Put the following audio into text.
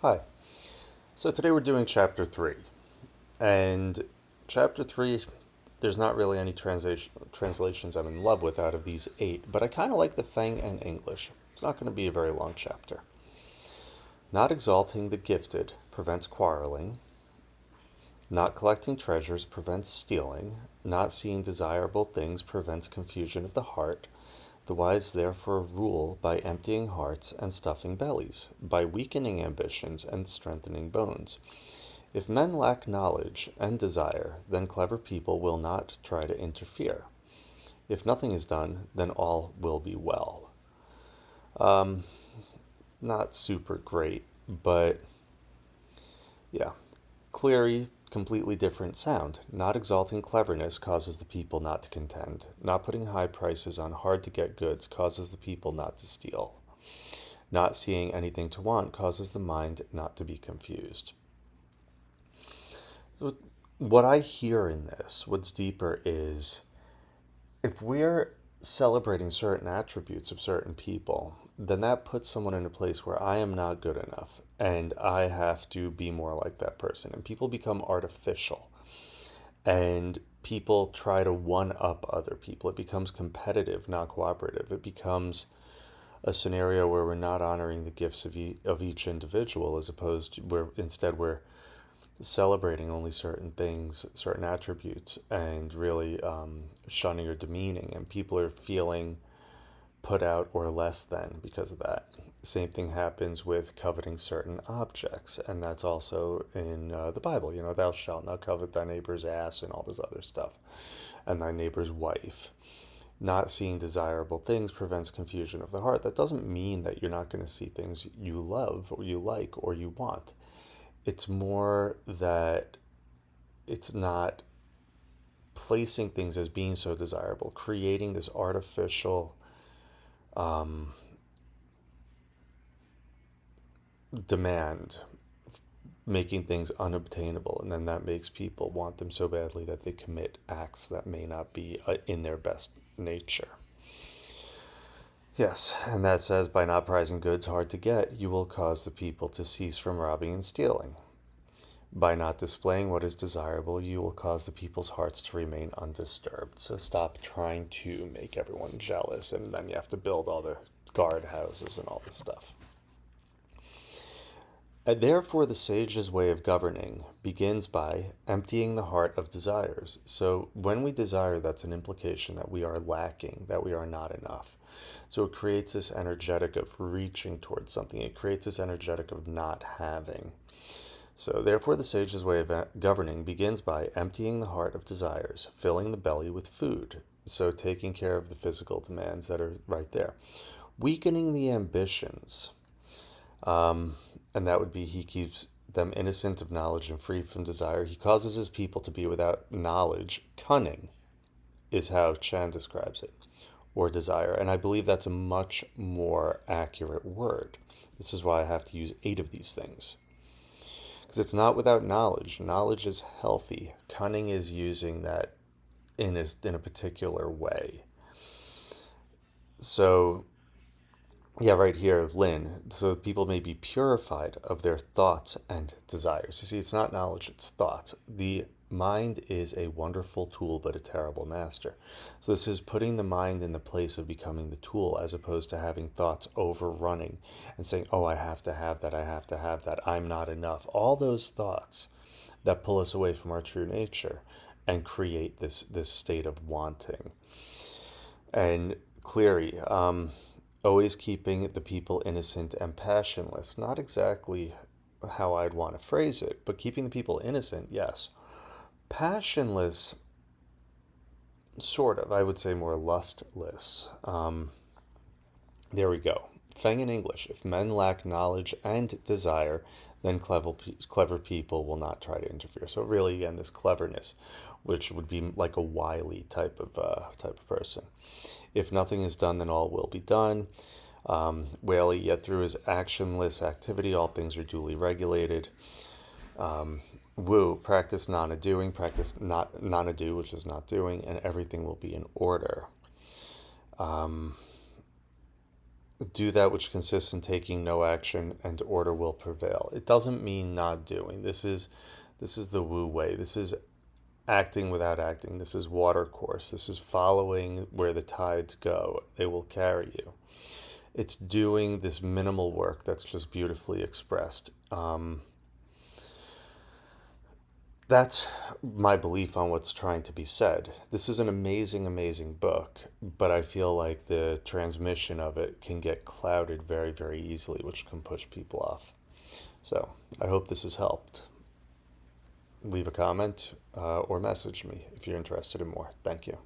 Hi. So today we're doing chapter 3. And chapter 3, there's not really any translations I'm in love with out of these 8, but I kind of like the Feng and English. It's not going to be a very long chapter. Not exalting the gifted prevents quarreling. Not collecting treasures prevents stealing. Not seeing desirable things prevents confusion of the heart. The wise therefore rule by emptying hearts and stuffing bellies, by weakening ambitions and strengthening bones. If men lack knowledge and desire, then clever people will not try to interfere. If nothing is done, then all will be well. Not super great, but yeah. Cleary, completely different sound. Not exalting cleverness causes the people not to contend. Not putting high prices on hard to get goods causes the people not to steal. Not seeing anything to want causes the mind not to be confused. What I hear in this, what's deeper, is if we're celebrating certain attributes of certain people, then that puts someone in a place where I am not good enough and I have to be more like that person. And people become artificial and people try to one up other people. It becomes competitive, not cooperative. It becomes a scenario where we're not honoring the gifts of each individual, as opposed to where instead we're celebrating only certain things, certain attributes, and really shunning or demeaning, and people are feeling put out or less than because of that. Same thing happens with coveting certain objects, and that's also in the Bible. You know, thou shalt not covet thy neighbor's ass and all this other stuff, and thy neighbor's wife. Not seeing desirable things prevents confusion of the heart. That doesn't mean that you're not going to see things you love or you like or you want. It's more that it's not placing things as being so desirable, creating this artificial demand, making things unobtainable, and then that makes people want them so badly that they commit acts that may not be in their best nature. Yes, and that says, by not prizing goods hard to get, you will cause the people to cease from robbing and stealing. By not displaying what is desirable, you will cause the people's hearts to remain undisturbed. So stop trying to make everyone jealous, and then you have to build all the guard houses and all this stuff. And therefore, the sage's way of governing begins by emptying the heart of desires. So when we desire, that's an implication that we are lacking, that we are not enough. So it creates this energetic of reaching towards something. It creates this energetic of not having. So therefore, the sage's way of governing begins by emptying the heart of desires, filling the belly with food. So taking care of the physical demands that are right there. Weakening the ambitions. And that would be, he keeps them innocent of knowledge and free from desire. He causes his people to be without knowledge. Cunning is how Chan describes it, or desire. And I believe that's a much more accurate word. This is why I have to use 8 of these things. Because it's not without knowledge. Knowledge is healthy. Cunning is using that in a particular way. So yeah, right here, Lin. So people may be purified of their thoughts and desires. You see, it's not knowledge, it's thoughts. The mind is a wonderful tool, but a terrible master. So this is putting the mind in the place of becoming the tool, as opposed to having thoughts overrunning and saying, oh, I have to have that, I have to have that, I'm not enough. All those thoughts that pull us away from our true nature and create this state of wanting. And Cleary, always keeping the people innocent and passionless. Not exactly how I'd want to phrase it, but keeping the people innocent, yes. Passionless, sort of. I would say more lustless. There we go. Feng in English. If men lack knowledge and desire, then clever people will not try to interfere. So really, again, this cleverness, which would be like a wily type of person. If nothing is done, then all will be done. Whaley, yet through his actionless activity, all things are duly regulated. Wu, practice nana-doing, practice not nana-do, which is not doing, and everything will be in order. do that which consists in taking no action, and order will prevail. It doesn't mean not doing. This is the Wu way. This is acting without acting. This is water course. This is following where the tides go. They will carry you. It's doing this minimal work that's just beautifully expressed. That's my belief on what's trying to be said. This is an amazing, amazing book, but I feel like the transmission of it can get clouded very, very easily, which can push people off. So I hope this has helped. Leave a comment or message me if you're interested in more. Thank you.